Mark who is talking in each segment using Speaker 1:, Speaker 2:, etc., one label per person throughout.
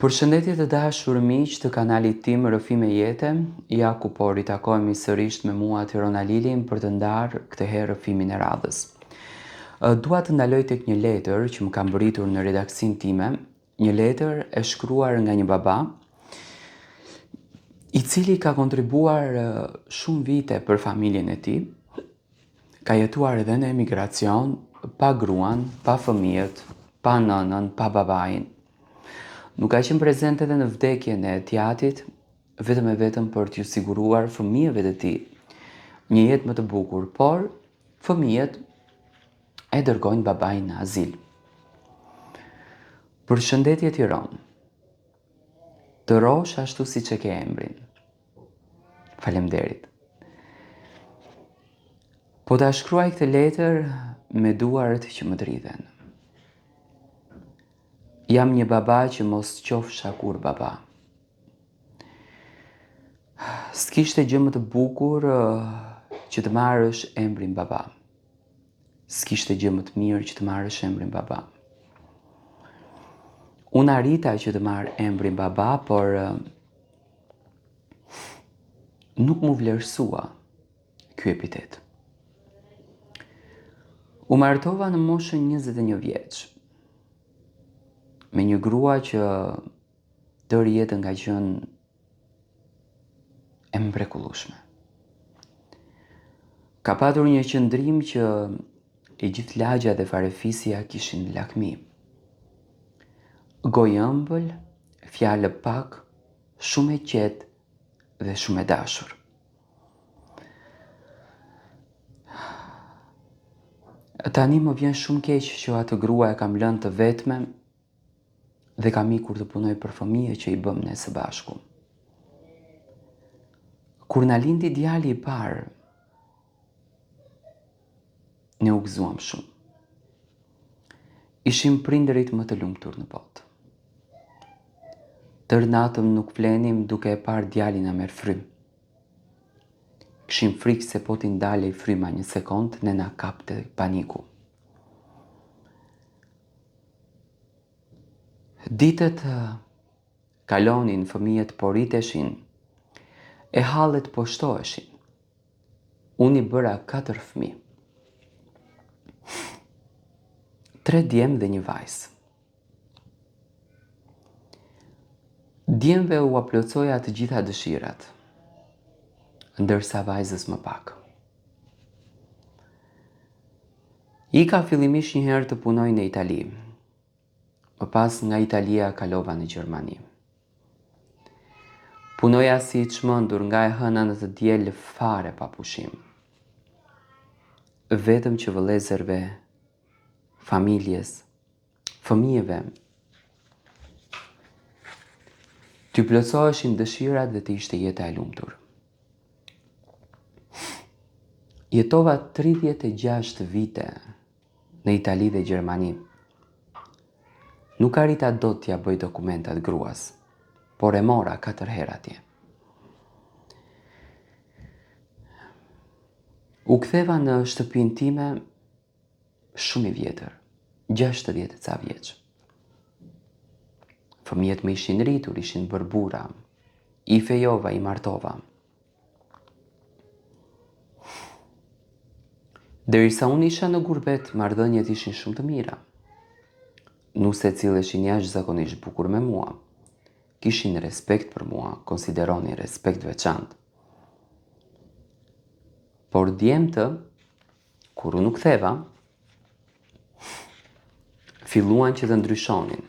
Speaker 1: Përshëndetje të dashur miq të kanalit tim Rrëfi me Jete, ja ku po ritakojmë sërish me mua Tirona Lilin për të ndarë këtë herë rrëfimin e radhës. Dua të ndaloj tek një letër që më ka mbërritur në redaksin time, një letër e shkruar nga një baba, i cili ka kontribuar shumë vite për familjen e tij, ka jetuar edhe në emigracion, pa gruan, pa fëmijët, pa nënën, pa babain. Nuk ka qenë prezente edhe në vdekjen e tjatit, vetëm e vetëm për t'ju siguruar fëmijëve të tij një jetë më të bukur, por fëmijët e dërgojnë babain në azil. Përshëndetje Tiranë. Të rosh ashtu siç e ke emrin. Faleminderit. Po ta shkruaj këtë letër me duart që më dridhen. Jam një baba që mos qofsha kur baba. S'kishte gjë më të bukur që të marrësh emrin baba. S'kishte gjë më të mirë që të marrësh emrin baba. Unë arrita që të marr emrin baba, por nuk mu vlerësua ky epitet. U martova në moshën 21 vjeç. Me një grua që tërë jetën ka qenë e mrekullueshme. Ka patur një qëndrim që e gjithë lagja dhe farefisja kishin lakmi. Gojë ëmbël, fjalë pak, shumë e qetë dhe shumë e dashur. Tani më vjen shumë keq që atë grua e kam lënë të vetme dhe kam ikur të punoj për fëmijë që i bëm ne së bashku. Kur na lindi djali i parë, ne u gëzuam shumë. Ishim prindërit më të lumtur në botë. Tërë natën nuk flenim duke e parë djalin na merr frym. Kishim frikë se po t'i ndalej fryma një sekond, ne na kapte paniku. Ditët kalonin, fëmijët po rriteshin, e hallet po shtoheshin. Unë i bëra 4 fëmijë. 3 djemë dhe një vajzë. Djemve u aplotsoja të gjitha dëshirat, ndërsa vajzës më pak. Ika fillimisht një herë të punoj në Itali. Më pas nga Italia kalova në Gjermani. Punoja si i çmendur nga e hëna në të diel fare pa pushim. Vetëm që vëllezërve, familjes, fëmijëve t'y plotësoheshin dëshirat dhe të ishte jeta e lumtur. Jetova 36 vite në Itali dhe Gjermani. Nuk arrita dot t'ja bëj dokumentat gruas, por e mora 4 herë atje. U ktheva në shtëpinë time shumë i vjetër, 60 ca vjeç. Fëmijët më ishin rritur, ishin bërë burra, i fejova, i martova. Derisa unë isha në gurbet, marrëdhëniet ishin shumë të mira. Nuk secileshin jashtëzakonisht bukur me mua. Kishin respekt për mua, konsideronin respekt veçantë. Por djemtë, kur unë u ktheva, filluan që të ndryshonin.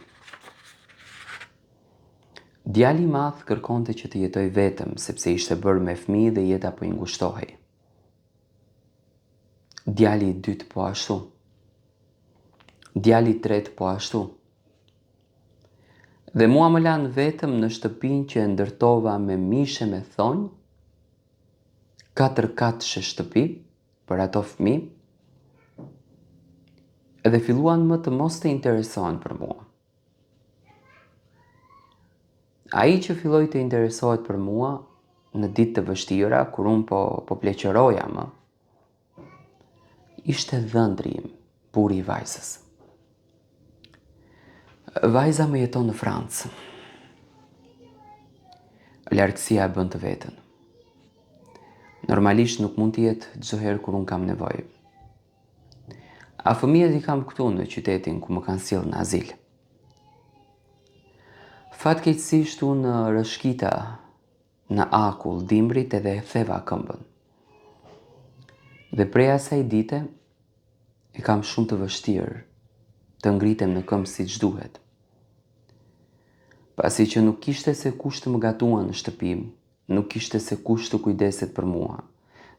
Speaker 1: Djali i madh kërkonte që të jetoj vetëm, sepse ishte bërë me fëmijë dhe jeta po i ngushtohej. Djali i dytë po ashtu. Djali i tretë po ashtu. Dhe mua më lanë vetëm në shtëpinë që e ndërtova me mishe me thonjë, 4 katëshe shtëpi për ato fëmijë, edhe filluan më të mos të interesohen për mua. Ai që filloi të interesohet për mua në ditë të vështira, kur unë po pleqëroja më, ishte dhëndri im, buri i vajzës. Vajza më jeton në Francë. lartësia e bën të vetën. Normalisht nuk mund të jetë çdo herë kur unë kam nevojë. A fëmijët i kam këtu në qytetin ku më kanë sjellë në azil. Fatkeqësisht unë rëshkita në akull dimrit edhe e theva këmbën. Dhe prej asaj dite e kam shumë të vështirë të ngritem në këmbë siç duhet. Pasi që nuk kishte se kush të më gatuan në shtëpi, nuk kishte se kush të kujdeset për mua,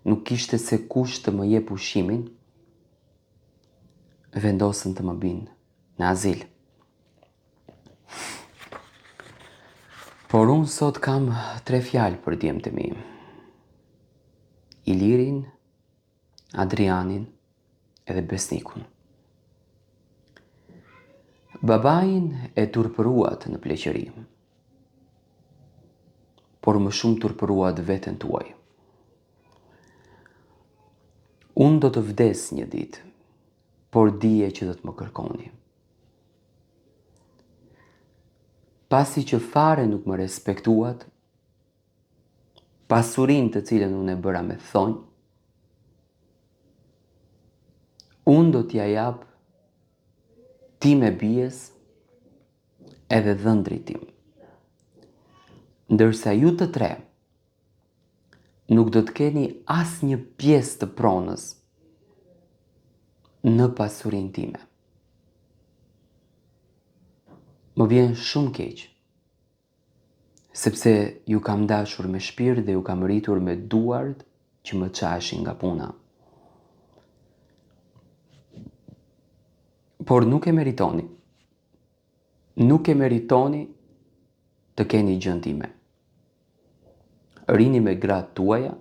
Speaker 1: nuk kishte se kush të më jep ushqimin, vendosën të më binë në azil. Por unë sot kam 3 fjalë për djemtë e mi. Ilirin, Adrianin edhe Besnikun. Babain e turpëruat në pleqëri, por më shumë turpëruat veten tuaj. Unë do të vdes një ditë, por dije që do të më kërkoni. Pasi që fare nuk më respektuat, pasurin të cilën unë e bëra me thonjë, unë do t'ja jap ti me bijes edhe dhëndrit tim. Ndërsa ju të 3 nuk do të keni as një pjesë të pronës në pasurin time. Më vjen shumë keq, sepse ju kam dashur me shpirt dhe ju kam rritur me duart që më çashin nga puna. Por nuk e meritoni. Nuk e meritoni të keni gjën time. Rini me gratë tuaja,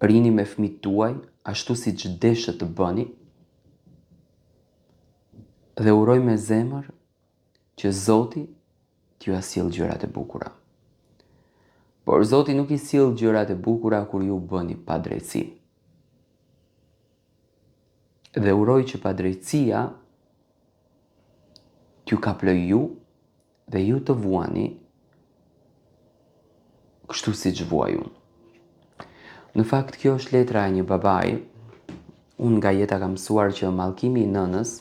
Speaker 1: rini me fëmijët tuaj, ashtu siç deshët të bëni, dhe uroj me zemër që Zoti t'ju sjell gjërat e bukura. Por Zoti nuk i sjell gjërat e bukura kur ju bëni padrejtësi. Dhe uroj që padrejtësia t'ju kaploj ju dhe ju të vuani kështu siç vuaj unë. Në fakt, kjo është letra e një babai. Unë nga jeta kam mësuar që mallkimi i nënës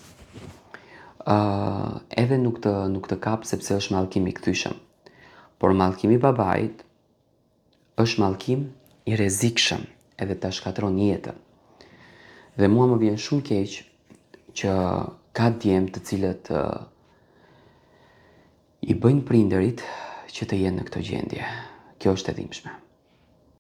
Speaker 1: edhe nuk të kap sepse është mallkim i kthyeshëm. Por mallkimi i babait është mallkim i rrezikshëm edhe ta shkatron jetën. Dhe mua më vjen shumë keq që ka djemë të cilët i bëjnë prindërit që të jenë në këtë gjendje. Kjo është e dhimbshme.